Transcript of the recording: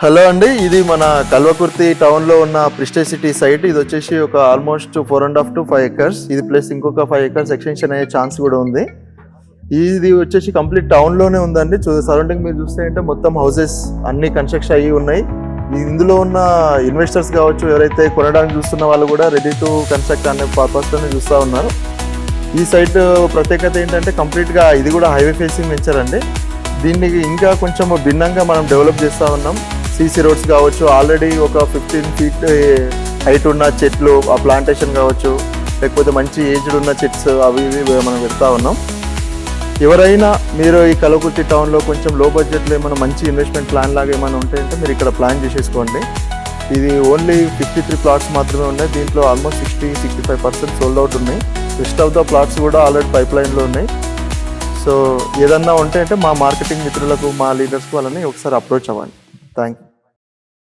Hello అండి, ఇది మన కల్వకుర్తి టౌన్లో ఉన్న ప్రిస్టేజ్ సిటీ సైట్. ఇది వచ్చేసి ఒక ఆల్మోస్ట్ 4.5 to 5 acres. ఇది ప్లస్ ఇంకొక 5 acres ఎక్స్టెన్షన్ అయ్యే ఛాన్స్ కూడా ఉంది. ఇది వచ్చేసి కంప్లీట్ టౌన్లోనే ఉందండి. సరౌండింగ్ మీరు చూస్తే అంటే మొత్తం హౌసెస్ అన్ని కన్స్ట్రక్షన్ అయ్యి ఉన్నాయి. ఇందులో ఉన్న ఇన్వెస్టర్స్ కావచ్చు, ఎవరైతే కొనడానికి చూస్తున్న వాళ్ళు కూడా రెడీ టు కన్స్ట్రక్ట్ అనే పర్పస్తోనే చూస్తూ ఉన్నారు. ఈ సైట్ ప్రత్యేకత ఏంటంటే కంప్లీట్గా ఇది కూడా హైవే ఫేసింగ్ వెంచర్ అండి. దీన్ని ఇంకా కొంచెం భిన్నంగా మనం డెవలప్ చేస్తూ ఉన్నాం. సీసీ రోడ్స్ కావచ్చు, ఆల్రెడీ ఒక 15 feet హైట్ ఉన్న చెట్లు, ఆ ప్లాంటేషన్ కావచ్చు, లేకపోతే మంచి ఏజ్డ్ ఉన్న చెట్స్ అవి ఇవి మనం పెడతా ఉన్నాం. ఎవరైనా మీరు ఈ కల్వకుర్తి టౌన్లో కొంచెం లో బడ్జెట్లో ఏమైనా మంచి ఇన్వెస్ట్మెంట్ ప్లాన్ లాగా ఏమైనా ఉంటాయంటే మీరు ఇక్కడ ప్లాన్ చేసేసుకోండి. ఇది ఓన్లీ 53 plots మాత్రమే ఉన్నాయి. దీంట్లో ఆల్మోస్ట్ 60-65% సోల్డ్ అవుట్ ఉన్నాయి. రెస్ట్ ఆఫ్ ద ప్లాట్స్ కూడా ఆల్రెడీ పైప్ లైన్లో ఉన్నాయి. సో ఏదన్నా ఉంటే అంటే మా మార్కెటింగ్ మిత్రులకు, మా లీడర్స్కి వాళ్ళని ఒకసారి అప్రోచ్ అవ్వండి. Thank you.